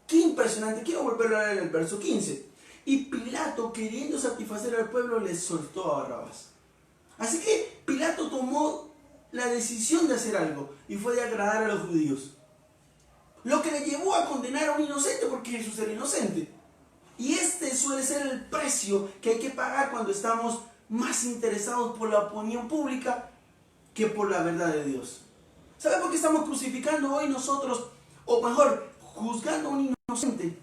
Qué impresionante. Quiero volver a leer el verso 15. Y Pilato, queriendo satisfacer al pueblo, le soltó a Barrabás. Así que Pilato tomó la decisión de hacer algo y fue de agradar a los judíos. Lo que le llevó a condenar a un inocente porque Jesús era inocente. Y este suele ser el precio que hay que pagar cuando estamos más interesados por la opinión pública que por la verdad de Dios. ¿Sabe por qué estamos crucificando hoy nosotros? O mejor, juzgando a un inocente.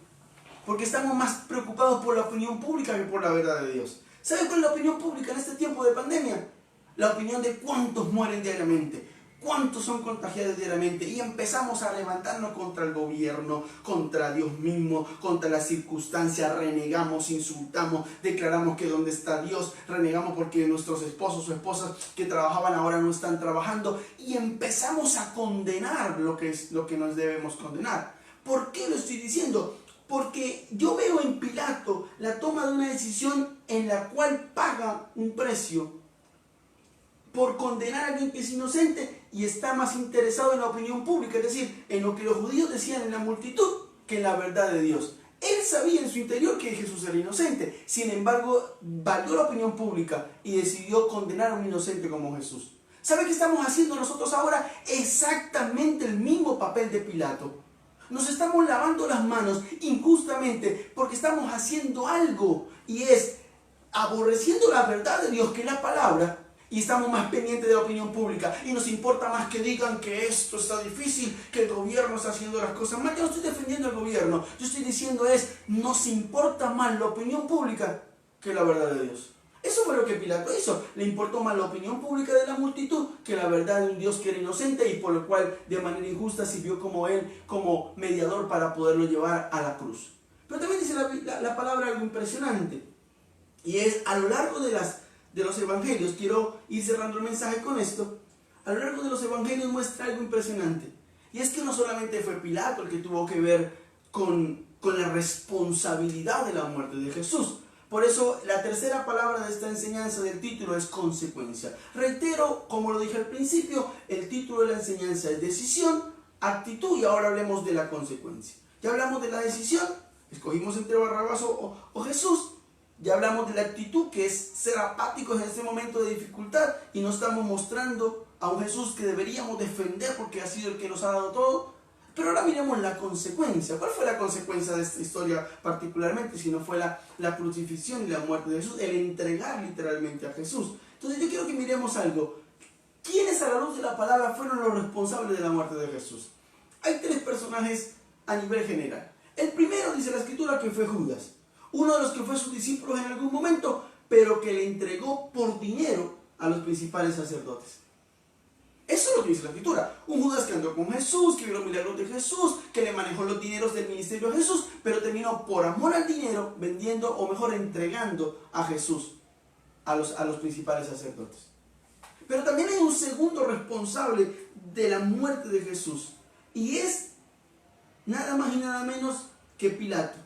Porque estamos más preocupados por la opinión pública que por la verdad de Dios. ¿Sabe cuál es la opinión pública en este tiempo de pandemia? La opinión de cuántos mueren diariamente, cuántos son contagiados diariamente, y empezamos a levantarnos contra el gobierno, contra Dios mismo, contra las circunstancias, renegamos, insultamos, declaramos que dónde está Dios, renegamos porque nuestros esposos o esposas que trabajaban ahora no están trabajando, y empezamos a condenar lo que nos debemos condenar. ¿Por qué lo estoy diciendo? Porque yo veo en Pilato la toma de una decisión en la cual paga un precio por condenar a alguien que es inocente y está más interesado en la opinión pública, es decir, en lo que los judíos decían en la multitud, que en la verdad de Dios. Él sabía en su interior que Jesús era inocente, sin embargo, valió la opinión pública y decidió condenar a un inocente como Jesús. ¿Sabe qué estamos haciendo nosotros ahora? Exactamente el mismo papel de Pilato. Nos estamos lavando las manos injustamente porque estamos haciendo algo, y es aborreciendo la verdad de Dios, que es la palabra, y estamos más pendientes de la opinión pública y nos importa más que digan que esto está difícil, que el gobierno está haciendo las cosas mal. Yo no estoy defendiendo al gobierno, yo estoy diciendo nos importa más la opinión pública que la verdad de Dios. Eso fue lo que Pilato hizo. Le importó más la opinión pública de la multitud que la verdad de un Dios que era inocente y por lo cual de manera injusta sirvió como mediador para poderlo llevar a la cruz. Pero también dice la palabra algo impresionante, y es a lo largo de los evangelios, quiero ir cerrando el mensaje con esto, a lo largo de los evangelios muestra algo impresionante, y es que no solamente fue Pilato el que tuvo que ver con la responsabilidad de la muerte de Jesús. Por eso la tercera palabra de esta enseñanza del título es consecuencia. Reitero, como lo dije al principio, el título de la enseñanza es decisión, actitud, y ahora hablemos de la consecuencia. Ya hablamos de la decisión, escogimos entre Barrabás o Jesús. Ya hablamos de la actitud, que es ser apáticos en este momento de dificultad y no estamos mostrando a un Jesús que deberíamos defender porque ha sido el que nos ha dado todo. Pero ahora miremos la consecuencia. ¿Cuál fue la consecuencia de esta historia particularmente? Si no fue la crucifixión y la muerte de Jesús, el entregar literalmente a Jesús. Entonces yo quiero que miremos algo. ¿Quiénes a la luz de la palabra fueron los responsables de la muerte de Jesús? Hay tres personajes a nivel general. El primero dice la Escritura que fue Judas. uno de los que fue sus discípulos en algún momento, pero que le entregó por dinero a los principales sacerdotes. Eso es lo que dice la Escritura. Un Judas que andó con Jesús, que vio los milagros de Jesús, que le manejó los dineros del ministerio a Jesús, pero terminó por amor al dinero vendiendo, o mejor entregando a Jesús a los principales sacerdotes. Pero también hay un segundo responsable de la muerte de Jesús, y es nada más y nada menos que Pilato.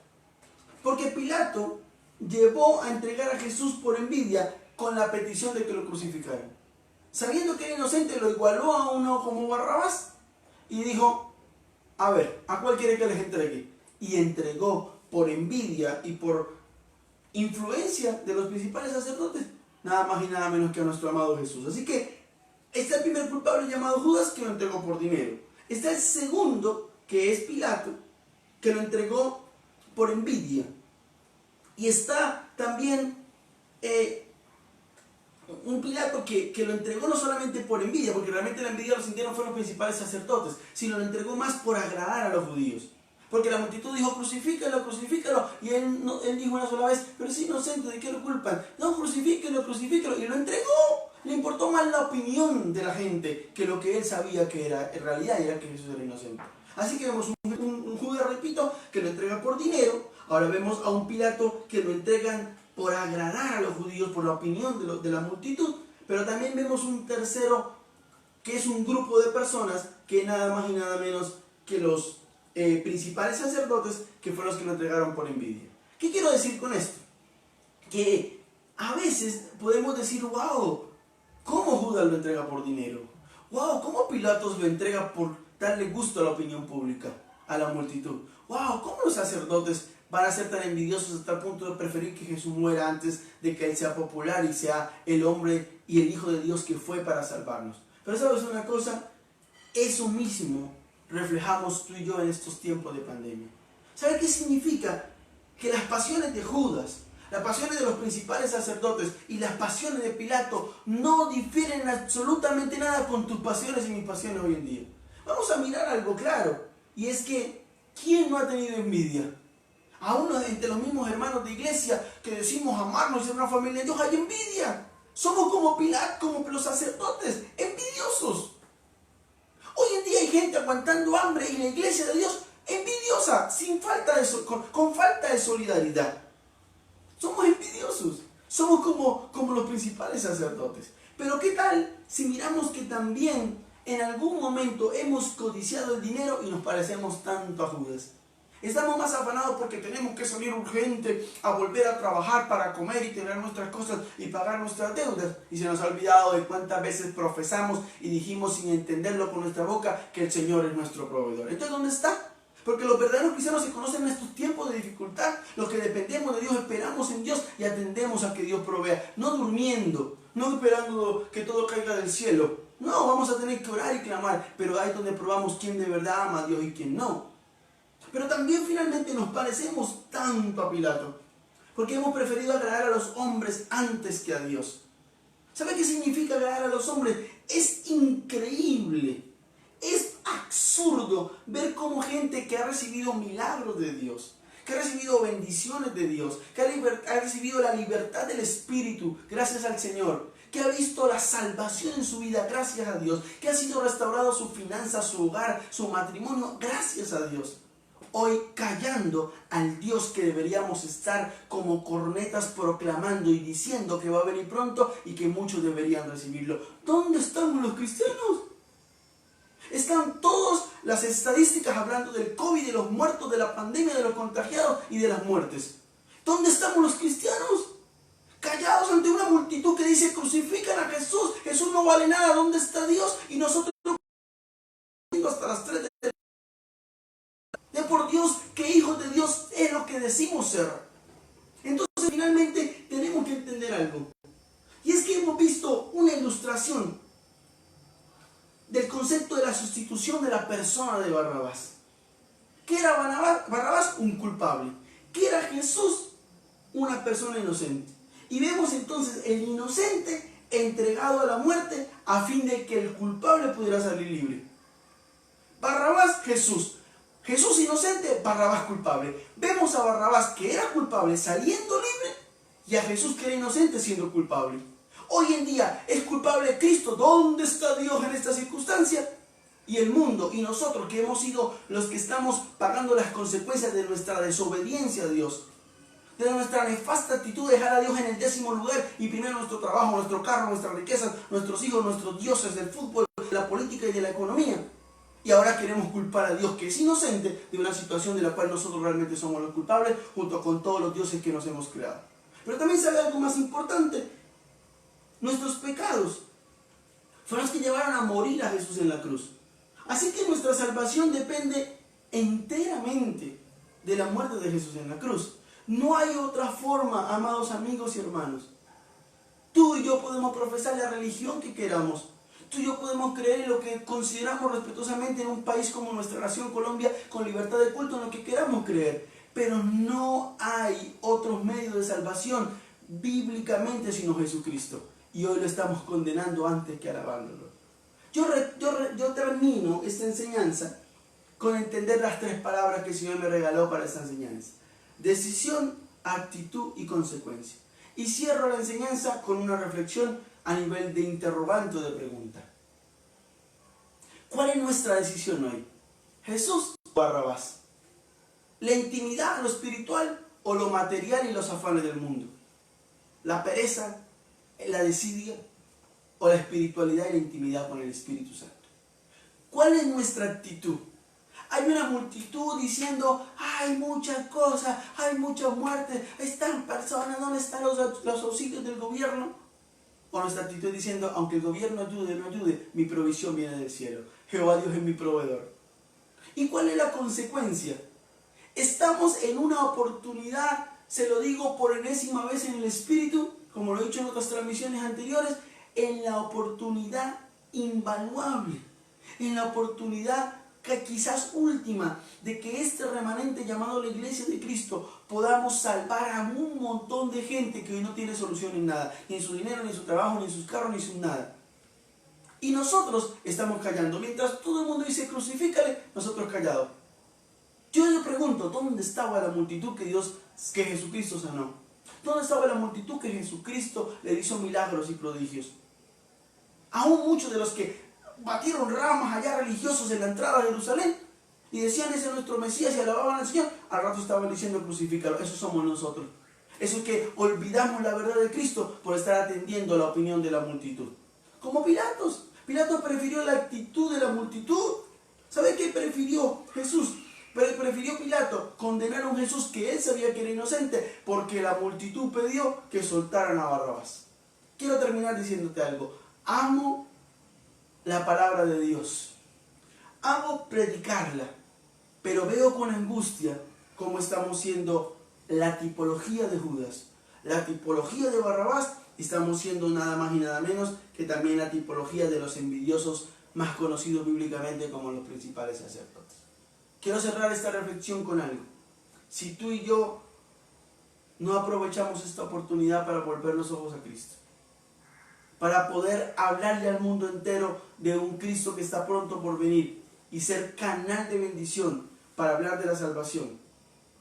Porque Pilato llevó a entregar a Jesús por envidia con la petición de que lo crucificaran. Sabiendo que era inocente, lo igualó a uno como Barrabás y dijo, a ver, ¿a cuál quiere que les entregue? Y entregó por envidia y por influencia de los principales sacerdotes, nada más y nada menos que a nuestro amado Jesús. Así que está el primer culpable llamado Judas, que lo entregó por dinero. Está el segundo, que es Pilato, que lo entregó por envidia. Y está también un Pilato que lo entregó no solamente por envidia, porque realmente la envidia de los sintieron fueron los principales sacerdotes, sino lo entregó más por agradar a los judíos. Porque la multitud dijo, crucifícalo, crucifícalo. Y él dijo una sola vez, pero es inocente, ¿de qué lo culpan? No, crucifíquelo, crucifíquelo. Y lo entregó. Le importó más la opinión de la gente que lo que él sabía que era. En realidad era que Jesús era inocente. Así que vemos un Judas, repito, que lo entrega por dinero. Ahora vemos a un Pilato que lo entregan por agradar a los judíos, por la opinión de la multitud. Pero también vemos un tercero, que es un grupo de personas que nada más y nada menos que los principales sacerdotes, que fueron los que lo entregaron por envidia. ¿Qué quiero decir con esto? Que a veces podemos decir, wow, ¿cómo Judas lo entrega por dinero? Wow, ¿cómo Pilatos lo entrega por darle gusto a la opinión pública, a la multitud? Wow, ¿cómo los sacerdotes van a ser tan envidiosos hasta el punto de preferir que Jesús muera antes de que Él sea popular y sea el hombre y el Hijo de Dios que fue para salvarnos? Pero ¿sabes una cosa? Eso mismo reflejamos tú y yo en estos tiempos de pandemia. ¿Sabe qué significa? Que las pasiones de Judas, las pasiones de los principales sacerdotes y las pasiones de Pilato no difieren absolutamente nada con tus pasiones y mis pasiones hoy en día. Vamos a mirar algo claro, y es que ¿quién no ha tenido envidia? Aún entre los mismos hermanos de iglesia que decimos amarnos y ser una familia de Dios, hay envidia. Somos como Pilato, como los sacerdotes, envidiosos. Hoy en día hay gente aguantando hambre y la iglesia de Dios envidiosa, con falta de solidaridad. Somos envidiosos, somos como los principales sacerdotes. Pero ¿qué tal si miramos que también en algún momento hemos codiciado el dinero y nos parecemos tanto a Judas? Estamos más afanados porque tenemos que salir urgente a volver a trabajar para comer y tener nuestras cosas y pagar nuestras deudas. Y se nos ha olvidado de cuántas veces profesamos y dijimos sin entenderlo con nuestra boca que el Señor es nuestro proveedor. Entonces, ¿dónde está? Porque los verdaderos cristianos se conocen en estos tiempos de dificultad. Los que dependemos de Dios, esperamos en Dios y atendemos a que Dios provea. No durmiendo, no esperando que todo caiga del cielo. No, vamos a tener que orar y clamar, pero ahí es donde probamos quién de verdad ama a Dios y quién no. Pero también finalmente nos parecemos tanto a Pilato, porque hemos preferido agradar a los hombres antes que a Dios. ¿Sabe qué significa agradar a los hombres? Es increíble, es absurdo ver cómo gente que ha recibido milagros de Dios, que ha recibido bendiciones de Dios, que ha recibido la libertad del Espíritu gracias al Señor, que ha visto la salvación en su vida gracias a Dios, que ha sido restaurado su finanza, su hogar, su matrimonio gracias a Dios. Hoy callando al Dios que deberíamos estar como cornetas proclamando y diciendo que va a venir pronto y que muchos deberían recibirlo. ¿Dónde estamos los cristianos? Están todas las estadísticas hablando del COVID, de los muertos, de la pandemia, de los contagiados y de las muertes. ¿Dónde estamos los cristianos? Callados ante una multitud que dice crucifican a Jesús, Jesús no vale nada, ¿dónde está Dios? Y nosotros hasta las 3 de por Dios, que hijos de Dios es lo que decimos ser. Entonces finalmente tenemos que entender algo, y es que hemos visto una ilustración del concepto de la sustitución de la persona de Barrabás. ¿Qué era Barrabás? Un culpable. ¿Qué era Jesús? Una persona inocente. Y vemos entonces el inocente entregado a la muerte a fin de que el culpable pudiera salir libre. Barrabás, Jesús. Jesús inocente, Barrabás culpable. Vemos a Barrabás que era culpable saliendo libre y a Jesús que era inocente siendo culpable. Hoy en día es culpable Cristo. ¿Dónde está Dios en esta circunstancia? Y el mundo y nosotros que hemos sido los que estamos pagando las consecuencias de nuestra desobediencia a Dios, de nuestra nefasta actitud de dejar a Dios en el 10º lugar y primero nuestro trabajo, nuestro carro, nuestras riquezas, nuestros hijos, nuestros dioses del fútbol, de la política y de la economía. Y ahora queremos culpar a Dios que es inocente de una situación de la cual nosotros realmente somos los culpables junto con todos los dioses que nos hemos creado. Pero también sabe algo más importante. Nuestros pecados fueron los que llevaron a morir a Jesús en la cruz. Así que nuestra salvación depende enteramente de la muerte de Jesús en la cruz. No hay otra forma, amados amigos y hermanos. Tú y yo podemos profesar la religión que queramos. Tú y yo podemos creer en lo que consideramos respetuosamente en un país como nuestra nación Colombia, con libertad de culto, en lo que queramos creer. Pero no hay otros medios de salvación bíblicamente sino Jesucristo. Y hoy lo estamos condenando antes que alabándolo. Yo termino esta enseñanza con entender las 3 palabras que el Señor me regaló para esta enseñanza. Decisión, actitud y consecuencia. Y cierro la enseñanza con una reflexión a nivel de interrogante o de pregunta. ¿Cuál es nuestra decisión hoy? ¿Jesús o Barrabás? ¿La intimidad, lo espiritual o lo material y los afanes del mundo? ¿La pereza, la desidia o la espiritualidad y la intimidad con el Espíritu Santo? ¿Cuál es nuestra actitud? Hay una multitud diciendo, hay muchas cosas, hay muchas muertes, están personas, ¿dónde están los auxilios del gobierno? O nuestra actitud diciendo, aunque el gobierno ayude o no ayude, mi provisión viene del cielo. Jehová Dios es mi proveedor. ¿Y cuál es la consecuencia? Estamos en una oportunidad, se lo digo por enésima vez en el Espíritu, como lo he dicho en otras transmisiones anteriores, en la oportunidad invaluable, en la oportunidad que quizás última, de que este remanente llamado la Iglesia de Cristo podamos salvar a un montón de gente que hoy no tiene solución en nada, ni en su dinero, ni en su trabajo, ni en sus carros, ni en su nada. Y nosotros estamos callando, mientras todo el mundo dice crucifícale, nosotros callados. Yo le pregunto, ¿dónde estaba la multitud que Jesucristo sanó? ¿Dónde estaba la multitud que Jesucristo le hizo milagros y prodigios? Aún muchos de los que batieron ramas allá religiosos en la entrada de Jerusalén y decían ese es nuestro Mesías y alababan al Señor, al rato estaban diciendo crucifícalo. Eso somos nosotros. Eso es que olvidamos la verdad de Cristo por estar atendiendo la opinión de la multitud. Como Pilatos. Pilatos prefirió la actitud de la multitud. ¿Sabe qué prefirió Jesús? Prefirió Pilato condenar a un Jesús que él sabía que era inocente porque la multitud pidió que soltaran a Barrabás. Quiero terminar diciéndote algo. Amo la palabra de Dios. Amo predicarla, pero veo con angustia cómo estamos siendo la tipología de Judas, la tipología de Barrabás, y estamos siendo nada más y nada menos que también la tipología de los envidiosos más conocidos bíblicamente como los principales sacerdotes. Quiero cerrar esta reflexión con algo. Si tú y yo no aprovechamos esta oportunidad para volver los ojos a Cristo, para poder hablarle al mundo entero de un Cristo que está pronto por venir y ser canal de bendición para hablar de la salvación,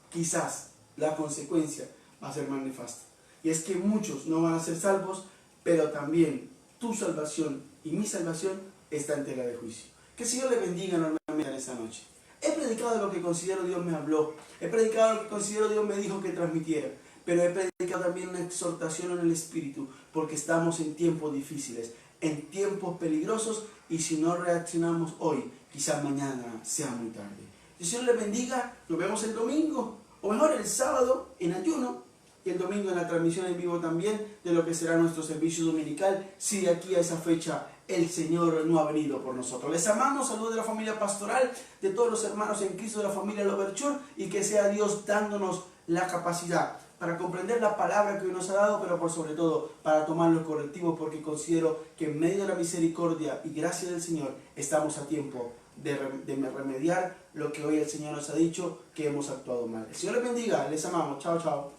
quizás la consecuencia va a ser más nefasta. Y es que muchos no van a ser salvos, pero también tu salvación y mi salvación está en tela de juicio. Que el Señor le bendiga enormemente en esta noche. He predicado lo que considero Dios me habló, he predicado lo que considero Dios me dijo que transmitiera, pero he predicado también una exhortación en el Espíritu, porque estamos en tiempos difíciles, en tiempos peligrosos, y si no reaccionamos hoy, quizás mañana sea muy tarde. Que el Señor le bendiga, nos vemos el domingo, o mejor el sábado en ayuno, y el domingo en la transmisión en vivo también de lo que será nuestro servicio dominical, si de aquí a esa fecha el Señor no ha venido por nosotros. Les amamos, saludos de la familia pastoral, de todos los hermanos en Cristo, de la familia Loverchur, y que sea Dios dándonos la capacidad para comprender la palabra que hoy nos ha dado, pero por sobre todo para tomar los correctivos, porque considero que en medio de la misericordia y gracia del Señor estamos a tiempo de remediar lo que hoy el Señor nos ha dicho que hemos actuado mal. El Señor les bendiga, les amamos, chao, chao.